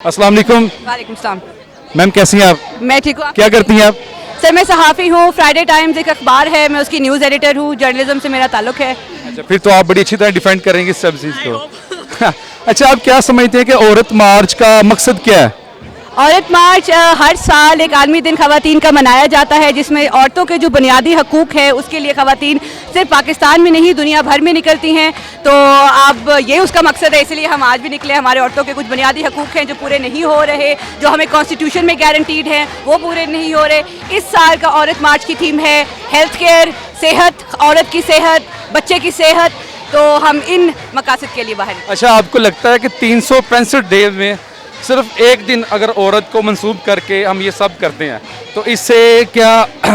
अस्सलाम वालेकुम। वालेकुम सलाम। मैम कैसी हैं आप? मैं ठीक हूँ। क्या करती हैं आप? सर मैं सहाफ़ी हूँ। फ्राइडे टाइम्स एक अखबार है, मैं उसकी न्यूज़ एडिटर हूँ। जर्नलिज्म से मेरा ताल्लुक है। अच्छा, फिर तो आप बड़ी अच्छी तरह डिफेंड करेंगे इस सब चीज़ को। अच्छा, आप क्या समझते हैं कि औरत मार्च का मकसद क्या है? औरत मार्च हर साल एक आलमी दिन ख़वातीन का मनाया जाता है, जिसमें औरतों के जो बुनियादी हकूक़ है उसके लिए ख़वातीन सिर्फ पाकिस्तान में नहीं दुनिया भर में निकलती हैं। तो अब ये उसका मकसद है, इसलिए हम आज भी निकले। हमारे औरतों के कुछ बुनियादी हकूक़ हैं जो पूरे नहीं हो रहे, जो हमें कॉन्स्टिट्यूशन में गारंटीड हैं, वो पूरे नहीं हो रहे। इस साल का औरत मार्च की थीम है हेल्थ केयर, सेहत, औरत की सेहत, बच्चे की सेहत। तो हम इन मकासद के लिए बाहर हैं। अच्छा, आपको लगता है कि 365 डे में सिर्फ एक दिन अगर औरत को मंसूब करके हम ये सब करते हैं तो इससे क्या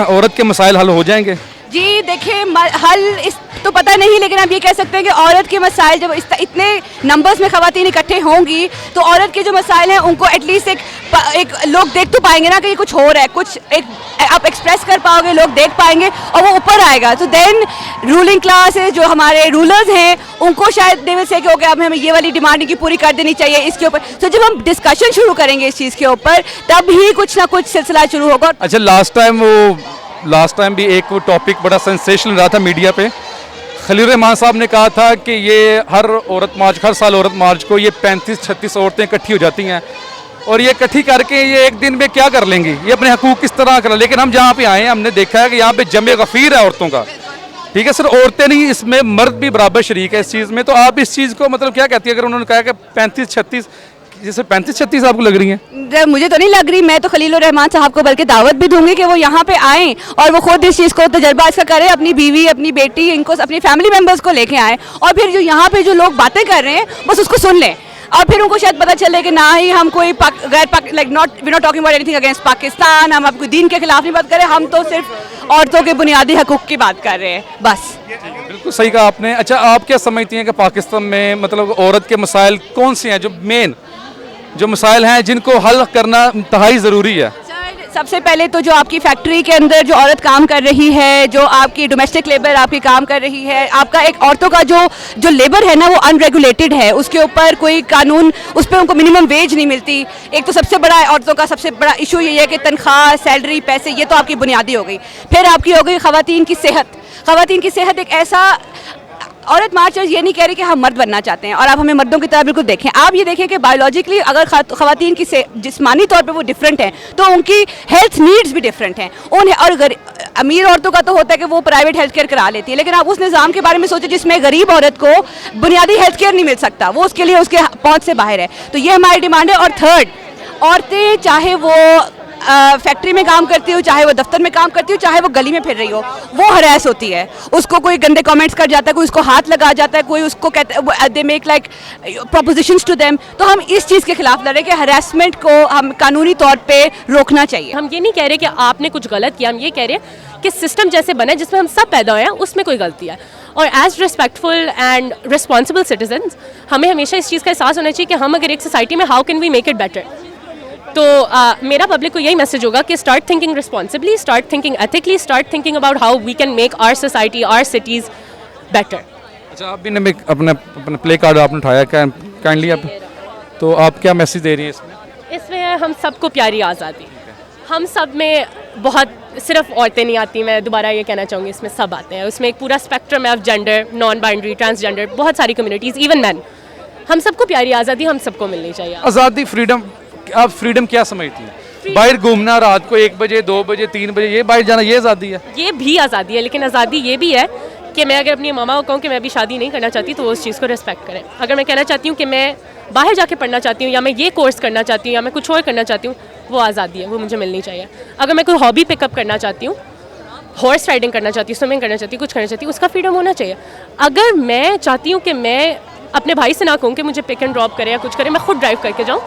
औरत के मसाइल हल हो जाएंगे? जी देखिए, हल इस तो पता नहीं, लेकिन हम ये कह सकते हैं कि औरत के मसाइल जब इतने नंबर्स में ख़वातीन इकट्ठे होंगी तो औरत के जो मसाइल हैं उनको एटलीस्ट एक लोग देख तो पाएंगे ना कि ये कुछ हो रहा है, कुछ एक आप एक्सप्रेस कर पाओगे, लोग देख पाएंगे और वो ऊपर आएगा। तो देन रूलिंग क्लास है, जो हमारे रूलर्स हैं, उनको शायद दे विल से कि ओके अब हमें ये वाली डिमांड इनकी पूरी कर देनी चाहिए इसके ऊपर। तो जब हम डिस्कशन शुरू करेंगे इस चीज़ के ऊपर तब ही कुछ ना कुछ सिलसिला शुरू होगा। अच्छा, लास्ट टाइम भी एक वो टॉपिक बड़ा सेंसेशनल रहा था मीडिया पे। खलील रहमान साहब ने कहा था कि ये हर साल औरत मार्च को ये 35-36 औरतें इकट्ठी हो जाती हैं और ये इकट्ठी करके ये एक दिन में क्या कर लेंगी, ये अपने हकूक़ किस तरह कर। लेकिन हम जहाँ पे आए हैं हमने देखा है कि यहाँ पे जमे गफ़ीर है औरतों का। ठीक है, सिर्फ औरतें नहीं, इसमें मर्द भी बराबर शरीक है इस चीज़ में। तो आप इस चीज़ को मतलब क्या कहती है अगर उन्होंने कहा कि 35-36, जैसे 35-36 आपको लग रही हैं? मुझे तो नहीं लग रही। मैं तो खलील रहमान साहब को बल्कि दावत भी दूंगी कि वो यहाँ पे आएँ और वो खुद इस चीज़ को तजर्बा इसका करें, अपनी बीवी, अपनी बेटी, इनको अपनी फैमिली मेम्बर्स को लेके आएँ और फिर जो यहाँ पे जो लोग बातें कर रहे हैं बस उसको सुन लें और फिर उनको शायद पता चले कि ना ही हम कोई we not talking about anything against Pakistan, हम आपको दीन के खिलाफ नहीं बात कर रहे, हम तो सिर्फ औरतों के बुनियादी हकूक़ की बात कर रहे हैं बस। बिल्कुल सही कहा आपने। अच्छा, आप क्या समझती हैं कि पाकिस्तान में मतलब औरत के मसाइल कौन से हैं, जो मेन जो मसाइल हैं जिनको हल करना इंतहाई ज़रूरी है? सबसे पहले तो जो आपकी फैक्ट्री के अंदर जो औरत काम कर रही है, जो आपकी डोमेस्टिक लेबर आपकी काम कर रही है, आपका एक औरतों का जो लेबर है ना वो अनरेगुलेटेड है, उसके ऊपर कोई कानून, उस पर उनको मिनिमम वेज नहीं मिलती। एक तो सबसे बड़ा औरतों का सबसे बड़ा इशू ये है कि तनख्वाह, सैलरी, पैसे, ये तो आपकी बुनियादी हो गई। फिर आपकी हो गई ख़वातीन की सेहत। ख़वातीन की सेहत एक ऐसा, औरत मार्चर्स ये नहीं कह रही कि हम मर्द बनना चाहते हैं और आप हमें मर्दों की तरह बिल्कुल देखें। आप ये देखें कि बायोलॉजिकली अगर ख़वातीन की जिस्मानी तौर पे वो डिफरेंट हैं तो उनकी हेल्थ नीड्स भी डिफरेंट हैं। और अमीर औरतों का तो होता है कि वो प्राइवेट हेल्थ केयर करा लेती है, लेकिन आप उस निज़ाम के बारे में सोचें जिसमें गरीब औरत को बुनियादी हेल्थ केयर नहीं मिल सकता, वो उसके लिए उसके पहुँच से बाहर है। तो ये हमारी डिमांड है। और थर्ड, औरतें चाहे वो फैक्ट्री में काम करती हो, चाहे वो दफ्तर में काम करती हो, चाहे वो गली में फिर रही हो, वो हरास होती है। उसको कोई गंदे कमेंट्स कर जाता है, कोई उसको हाथ लगा जाता है, कोई उसको कहता, they make like propositions to them. तो हम इस चीज़ के खिलाफ लड़ रहे हैं कि हरासमेंट को हम कानूनी तौर पे रोकना चाहिए। हम ये नहीं कह रहे कि आपने कुछ गलत किया, हम ये कह रहे हैं कि सिस्टम जैसे बना है जिसमें हम सब पैदा हुए हैं उसमें कोई गलती है। और as respectful and responsible citizens हमें हमेशा इस चीज़ का एहसास होना चाहिए कि हम अगर एक सोसाइटी में how can we make it better. तो मेरा पब्लिक को यही मैसेज होगा कि start thinking responsibly, start thinking ethically, start thinking about how we can make our society, our cities better. अच्छा, आप भी ने अपना प्ले कार्ड आपने उठाया काइंडली आप, तो आप क्या मैसेज दे रही हैं इसमें? इसमें हम सबको प्यारी आज़ादी, हम सब में बहुत, सिर्फ औरतें नहीं आती, मैं दोबारा ये कहना चाहूँगी, इसमें सब आते हैं। उसमें एक पूरा स्पेक्ट्रम है of gender, non binary, transgender, बहुत सारी कम्युनिटीज़, इवन मैन। हम सबको प्यारी आज़ादी हम सबको मिलनी चाहिए। आज़ादी, फ्रीडम, आप फ्रीडम क्या समझती हैं? बाहर घूमना रात को 1 बजे, 2 बजे, 3 बजे ये बाहर जाना, ये आज़ादी है? ये भी आज़ादी है, लेकिन आज़ादी ये भी है कि मैं अगर अपनी मामा को कहूँ कि मैं अभी शादी नहीं करना चाहती तो वो उस चीज़ को रिस्पेक्ट करें। अगर मैं कहना चाहती हूँ कि मैं बाहर जाके पढ़ना चाहती हूँ या मैं ये कोर्स करना चाहती हूँ या मैं कुछ और करना चाहती हूँ, वो आज़ादी है, वो मुझे मिलनी चाहिए। अगर मैं कोई हॉबी पिकअप करना चाहती हूँ, हॉर्स राइडिंग करना चाहती हूँ, स्विमिंग करना चाहती हूँ, कुछ करना चाहती हूँ, उसका फ्रीडम होना चाहिए। अगर मैं चाहती हूँ कि मैं अपने भाई से ना कहूँ कि मुझे पिक एंड ड्रॉप करे या कुछ करे, मैं खुद ड्राइव करके जाऊँ,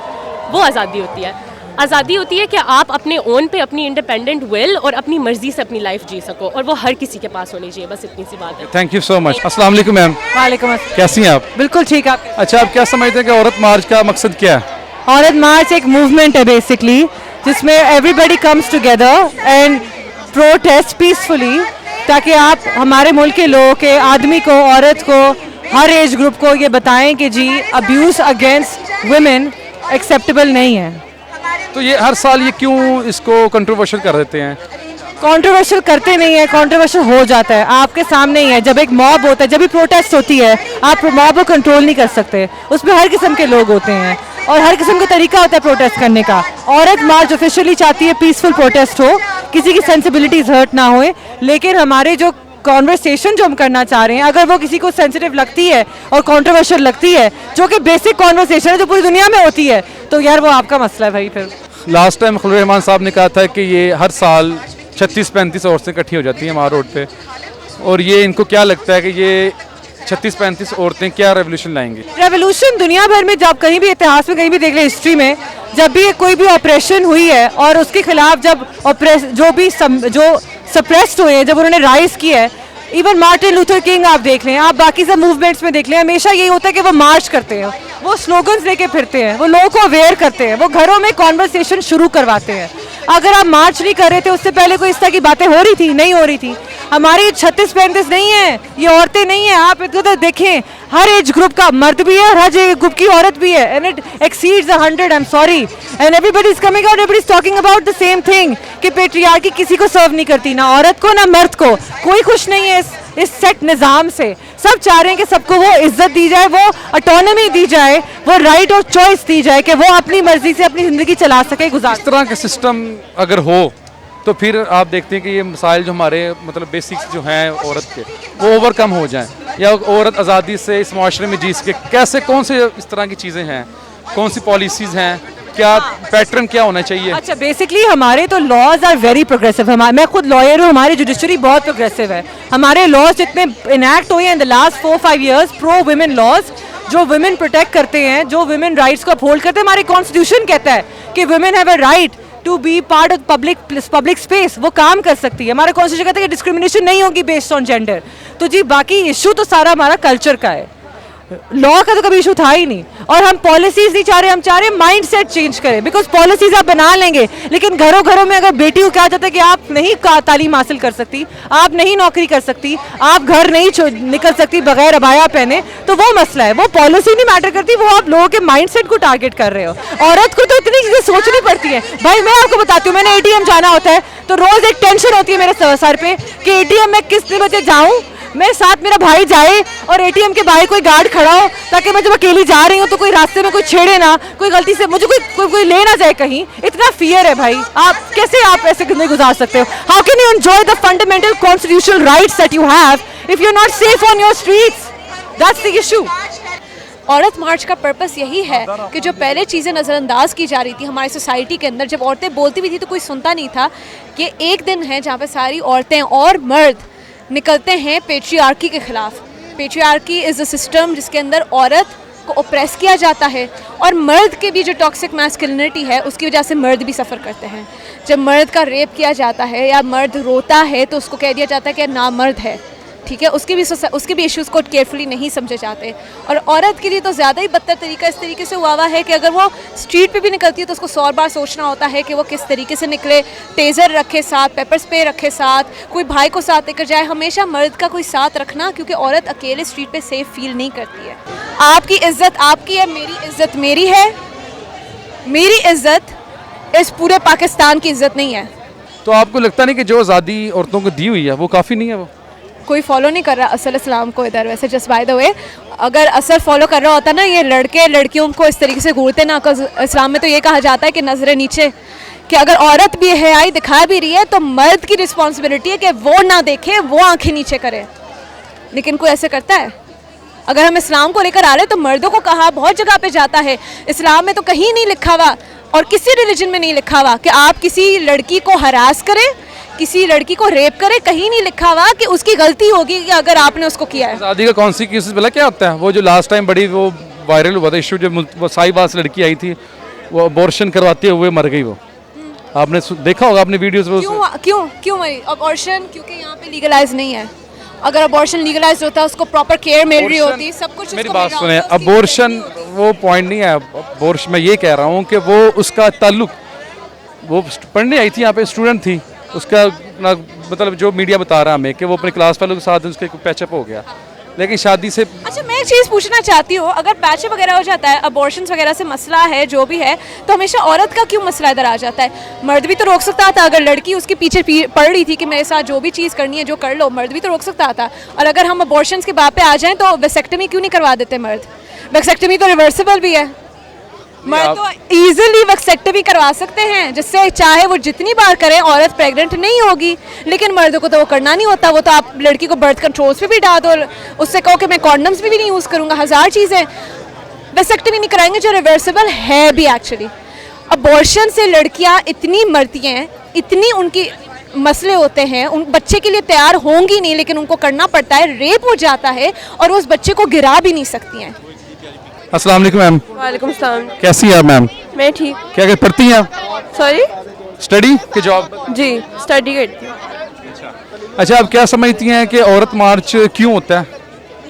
वो आज़ादी होती है। आज़ादी होती है कि आप अपने ओन पे अपनी इंडिपेंडेंट विल और अपनी मर्जी से अपनी लाइफ जी सको, और वो हर किसी के पास होनी चाहिए, बस इतनी सी बात है। Thank you so much. अस्सलाम वालेकुम मैम। वालेकुम अस्सलाम। कैसी हैं आप? बिल्कुल ठीक। आप? अच्छा, आप क्या समझते हैं कि औरत मार्च का मकसद क्या है? औरत मार्च एक मूवमेंट है बेसिकली, जिसमें everybody comes together and protest peacefully, ताकि आप हमारे मुल्क के लोगों के आदमी को, औरत को, हर एज ग्रुप को ये बताएं कि जी अब्यूज़ अगेंस्ट वुमेन एक्सेप्टेबल नहीं है। तो ये हर साल ये क्यों इसको कंट्रोवर्शियल कर देते हैं? कंट्रोवर्शियल करते नहीं है, कंट्रोवर्शियल हो जाता है, आपके सामने ही है। जब एक मॉब होता है, जब भी प्रोटेस्ट होती है, आप मॉब को कंट्रोल नहीं कर सकते, उसमें हर किस्म के लोग होते हैं और हर किस्म का तरीका होता है प्रोटेस्ट करने का। औरत मार्च ऑफिशियली चाहती है पीसफुल प्रोटेस्ट हो, किसी की सेंसिबिलिटीज हर्ट ना होए, लेकिन हमारे जो कॉन्वर्सेशन जो हम करना चाह रहे हैं, अगर वो किसी को सेंसिटिव लगती है और कंट्रोवर्शियल लगती है, जो कि बेसिक कॉन्वर्सेशन है जो पूरी दुनिया में होती है, तो यार वो आपका मसला है भाई। फिर लास्ट टाइम खलील रहमान साहब ने कहा था कि ये हर साल 36-35 औरतें इकट्ठी हो जाती हैं हमारे रोड पे, और ये इनको क्या लगता है कि ये 36-35 औरतें क्या रेवोल्यूशन लाएंगी? रेवोल्यूशन दुनिया भर में जब कहीं भी इतिहास में कहीं भी देख ले, हिस्ट्री में जब भी कोई भी ऑपरेशन हुई है और उसके खिलाफ जब जो सप्रेस्ड हुए हैं, जब उन्होंने राइज किया है, इवन मार्टिन लूथर किंग आप देख लें, आप बाकी सब मूवमेंट्स में देख लें, हमेशा यही होता है कि वो मार्च करते हैं, वो स्लोगन्स लेके फिरते हैं, वो लोगों को अवेयर करते हैं, वो घरों में कॉन्वर्सेशन शुरू करवाते हैं। अगर आप मार्च नहीं कर रहे थे, उससे पहले कोई इस तरह की बातें हो रही थी? नहीं हो रही थी। हमारी 36-35 नहीं है, ये औरतें नहीं है, आप इधर देखें, हर एज ग्रुप का मर्द भी है और हर एज ग्रुप की औरत भी है, and it exceeds 100, I am sorry, and everybody is coming out, everybody is talking about the same thing कि पेट्रियार्की किसी को सर्व नहीं करती, ना औरत को ना मर्द को। कोई खुश नहीं है इस सेट निज़ाम से। सब चाह रहे हैं कि सबको वो इज्जत दी जाए, वो ऑटोनॉमी दी जाए, वो राइट और चॉइस दी जाए कि वो अपनी मर्जी से अपनी ज़िंदगी चला सके, गुजार। इस तरह का सिस्टम अगर हो तो फिर आप देखते हैं कि ये मसाइल जो हमारे मतलब बेसिक्स जो हैं औरत के, वो ओवरकम हो जाएं, या औरत आज़ादी से इस माशरे में जी सके। कैसे, कौन से इस तरह की चीज़ें हैं, कौन सी पॉलिसीज़ हैं, क्या पैटर्न क्या होना चाहिए? अच्छा, बेसिकली हमारे तो लॉज आर वेरी प्रोग्रेसिव। मैं खुद लॉयर हूँ, हमारी जुडिशरी बहुत प्रोग्रेसिव है। हमारे लॉज जितने इनैक्ट हुए हैं in the last 4-5 years, pro women laws, जो वुमेन प्रोटेक्ट करते हैं, जो वुमेन राइट्स को अपहोल्ड करते हैं। हमारे कॉन्स्टिट्यूशन कहता है कि women have a right to be part of public space, वो काम कर सकती है। हमारा कॉन्स्टिट्यूशन कहता है कि डिस्क्रिमिनेशन नहीं होगी बेस्ड ऑन जेंडर। तो जी बाकी इशू तो सारा हमारा कल्चर का है, लॉ का तो कभी इशू था ही नहीं। और हम पॉलिसीज नहीं चाह रहे, हम चाह रहे हैं माइंड सेट चेंज करें, बिकॉज पॉलिसीज आप बना लेंगे, लेकिन घरों घरों में अगर बेटी को कहा जाता है कि आप नहीं तालीम हासिल कर सकती, आप नहीं नौकरी कर सकती, आप घर नहीं निकल सकती बगैर अबाया पहने, तो वो मसला है। वो पॉलिसी नहीं मैटर करती, वो आप लोगों के माइंड सेट को टारगेट कर रहे हो। औरत को तो इतनी चीज़ें सोचनी पड़ती है भाई। मैं आपको बताती हूँ, मैंने ATM जाना होता है तो रोज़ एक टेंशन होती है मेरे सर पे कि ATM में कितने बजे जाऊँ, मेरे साथ मेरा भाई जाए और ATM के बाहर कोई गार्ड खड़ा हो, ताकि मैं जब अकेली जा रही हूँ तो कोई रास्ते में कोई छेड़े ना, कोई गलती से मुझे कोई ले ना जाए कहीं। इतना फियर है भाई। आप कैसे आप ऐसे जिंदगी गुजार सकते हो? How can you enjoy the fundamental constitutional rights that you have if you are not safe on your streets? That's the issue. Aurat March का पर्पस यही है कि जो पहले चीज़ें नज़रअंदाज की जा रही थी हमारी सोसाइटी के अंदर, जब औरतें बोलती भी थी तो कोई सुनता नहीं था, कि एक दिन है जहाँ पे सारी औरतें और मर्द निकलते हैं पेट्रियार्की के ख़िलाफ़। पेट्रियार्की इज़ अ सिस्टम जिसके अंदर औरत को ओप्रेस किया जाता है, और मर्द के भी जो टॉक्सिक मैस्कुलिनिटी है उसकी वजह से मर्द भी सफ़र करते हैं। जब मर्द का रेप किया जाता है या मर्द रोता है तो उसको कह दिया जाता है कि नामर्द है, ठीक है। उसके भी इश्यूज़ को केयरफुली नहीं समझे जाते। और औरत के लिए तो ज़्यादा ही बदतर तरीका इस तरीके से हुआ है कि अगर वो स्ट्रीट पे भी निकलती है तो उसको 100 बार सोचना होता है कि वो किस तरीके से निकले, टेज़र रखे साथ, पेपर स्प्रे रखे साथ, कोई भाई को साथ लेकर जाए, हमेशा मर्द का कोई साथ रखना, क्योंकि औरत अकेले स्ट्रीट पे सेफ फील नहीं करती है। आपकी इज़्ज़त आपकी है, मेरी इज़्ज़त मेरी है, मेरी इज़्ज़त इस पूरे पाकिस्तान की इज़्ज़त नहीं है। तो आपको लगता नहीं कि जो आज़ादी औरतों को दी हुई है वो काफ़ी नहीं है? वो कोई फॉलो नहीं कर रहा असल इस्लाम को इधर। वैसे जस्ट बाय द वे, अगर असल फॉलो कर रहा होता ना, ये लड़के लड़कियों को इस तरीके से घूरते ना। इस्लाम में तो ये कहा जाता है कि नजरें नीचे, कि अगर औरत भी हयाई दिखा भी रही है तो मर्द की रिस्पॉन्सिबिलिटी है कि वो ना देखे, वो आंखें नीचे करे। लेकिन कोई ऐसे करता है? अगर हम इस्लाम को लेकर आ रहे हैं तो मर्दों को कहा बहुत जगह पे जाता है, इस्लाम में तो कहीं नहीं लिखा हुआ और किसी रिलीजन में नहीं लिखा हुआ कि आप किसी लड़की को हरास करें, किसी लड़की को रेप करे। कहीं नहीं लिखा हुआ कि उसकी गलती होगी कि अगर आपने उसको किया है। आज़ादी का कॉन्सिक्वेंस भला क्या होता है? वो जो लास्ट टाइम बड़ी वो वायरल हुआ था इशू, जब वो साहिबाज से लड़की आई थी, वो अबॉर्शन करवाते हुए मर गई। वो आपने देखा होगा अपने वीडियोस में। क्यों मरी अबॉर्शन? क्योंकि यहाँ पे लीगलाइज नहीं है। अगर अबॉर्शन लीगलाइज होता, उसको प्रॉपर केयर मिल रही होती, सब कुछ। मेरी बात सुने, अबॉर्शन वो पॉइंट नहीं है। अबॉर्शन मैं ये कह रहा हूँ कि वो उसका ताल्लुक, वो पढ़ने आई थी यहाँ पे, स्टूडेंट थी, उसका मतलब जो मीडिया बता रहा हमें कि वो अपने क्लास फेलो के साथ उसके पैचअप हो गया, लेकिन शादी से अच्छा, मैं एक चीज़ पूछना चाहती हूँ, अगर पैचअप वगैरह हो जाता है, अबॉर्शंस वगैरह से मसला है जो भी है, तो हमेशा औरत का क्यों मसला इधर आ जाता है? मर्द भी तो रोक सकता था, अगर लड़की उसके पीछे पड़ रही थी कि मेरे साथ जो भी चीज़ करनी है जो कर लो, मर्द भी तो रोक सकता था। और अगर हम अबॉर्शंस के बात पे आ जाएं तो वेसेक्टमी क्यों नहीं करवा देते मर्द? वेसेक्टमी तो रिवर्सिबल भी है, मर्द तो इजीली वेसेक्टमी करवा सकते हैं, जिससे चाहे वो जितनी बार करें औरत प्रेग्नेंट नहीं होगी। लेकिन मर्दों को तो वो करना नहीं होता, वो तो आप लड़की को बर्थ कंट्रोल्स पे भी डाल दो, उससे कहो कि मैं कॉन्डम्स भी नहीं यूज़ करूँगा, हज़ार चीज़ें वेसेक्टमी नहीं कराएंगे जो रिवर्सिबल है भी। एक्चुअली अबॉर्शन से लड़कियाँ इतनी मरती हैं, इतनी उनकी मसले होते हैं, उन बच्चे के लिए तैयार होंगी नहीं लेकिन उनको करना पड़ता है, रेप हो जाता है और उस बच्चे को गिरा भी नहीं सकती हैं। अस्सलाम वालेकुम मैम। वालेकुम सलाम। कैसी हैं आप मैम? मैं ठीक। क्या पढ़ती हैं आप? सॉरी? स्टडी कि जॉब? जी, स्टडी करती हूँ। अच्छा, आप क्या समझती हैं कि औरत मार्च क्यों होता है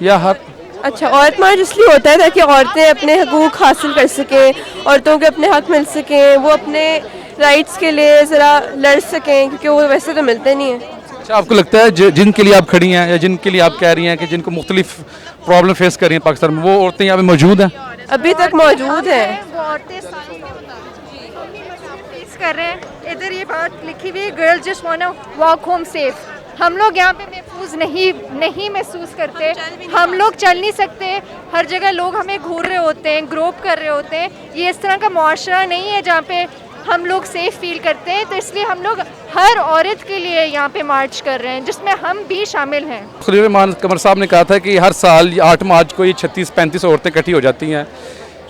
या हर अच्छा, औरत मार्च इसलिए होता है ताकि औरतें अपने हकूक़ हासिल कर सकें, औरतों के अपने हक मिल सकें, वो अपने राइट्स के लिए ज़रा लड़ सकें, क्योंकि वो वैसे तो मिलते नहीं हैं। अच्छा, आपको लगता है जिनके लिए आप खड़ी हैं या जिनके लिए आप कह रही हैं कि जिनको मुख्तलिफ प्रॉब्लम फेस कर रही हैं पाकिस्तान में, वो औरतें यहाँ पे मौजूद हैं? अभी तक मौजूद हैं। वो औरतें फेस कर रहे हैं। इधर ये बात लिखी हुई है, girls just want to walk home safe. हम लोग यहाँ पे महफूज नहीं महसूस करते, हम लोग चल नहीं सकते, हर जगह लोग हमें घूर रहे होते हैं, ग्रोप कर रहे होते हैं। ये इस तरह का मुआशरा नहीं है जहाँ पे हम लोग सेफ फील करते हैं, तो इसलिए हम लोग हर औरत के लिए यहाँ पे मार्च कर रहे हैं, जिसमें हम भी शामिल हैं। खलील रहमान कमर साहब ने कहा था कि हर साल 8 मार्च को ये 36-35 औरतें इकट्ठी हो जाती हैं,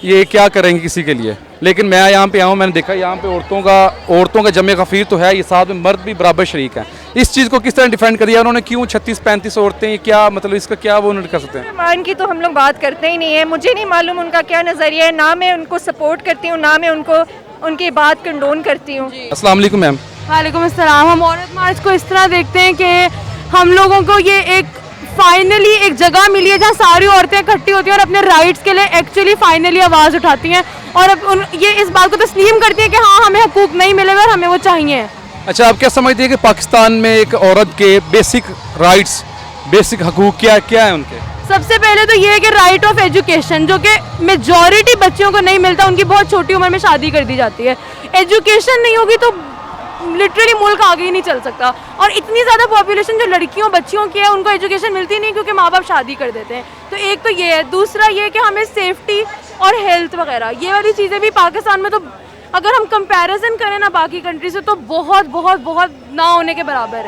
ये क्या करेंगी किसी के लिए। लेकिन मैं यहाँ पे आऊँ, मैंने देखा यहाँ पे औरतों का जमे गफीर तो है, ये साथ में मर्द भी बराबर शरीक हैं। इस चीज़ को किस तरह डिफेंड कर दिया उन्होंने, क्यों 36-35 औरतें, ये क्या मतलब, इसका क्या वो उन्होंने कर सकते हैं? रहमान की तो हम लोग बात करते ही नहीं है, मुझे नहीं मालूम उनका क्या नज़रिया है, ना मैं उनको सपोर्ट करती हूँ, ना मैं उनको उनकी बात कंडोन करती हूँ। अस्सलाम वालेकुम मैम। वालेकुम अस्सलाम। हम औरत मार्च को इस तरह देखते हैं कि हम लोगों को ये एक फाइनली एक जगह मिली है जहाँ सारी औरतें इकट्ठी होती हैं और अपने राइट्स के लिए एक्चुअली फाइनली आवाज़ उठाती हैं और अब ये इस बात को तस्लीम करती हैं कि हाँ, हमें हकूक़ नहीं मिले और हमें वो चाहिए। अच्छा, आप क्या समझते हैं कि पाकिस्तान में एक औरत के बेसिक राइट्स, बेसिक हकूक़ क्या है उनके? सबसे पहले तो ये है कि राइट ऑफ एजुकेशन, जो कि मेजॉरिटी बच्चों को नहीं मिलता, उनकी बहुत छोटी उम्र में शादी कर दी जाती है। एजुकेशन नहीं होगी तो लिटरली मुल्क आगे ही नहीं चल सकता। और इतनी ज़्यादा पॉपुलेशन जो लड़कियों बच्चियों की है, उनको एजुकेशन मिलती नहीं क्योंकि माँ बाप शादी कर देते हैं। तो एक तो ये है, दूसरा ये कि हमें सेफ्टी और हेल्थ वगैरह ये वाली चीज़ें भी पाकिस्तान में, तो अगर हम कंपैरिजन करें ना बाकी कंट्री से, तो बहुत बहुत बहुत ना होने के बराबर है।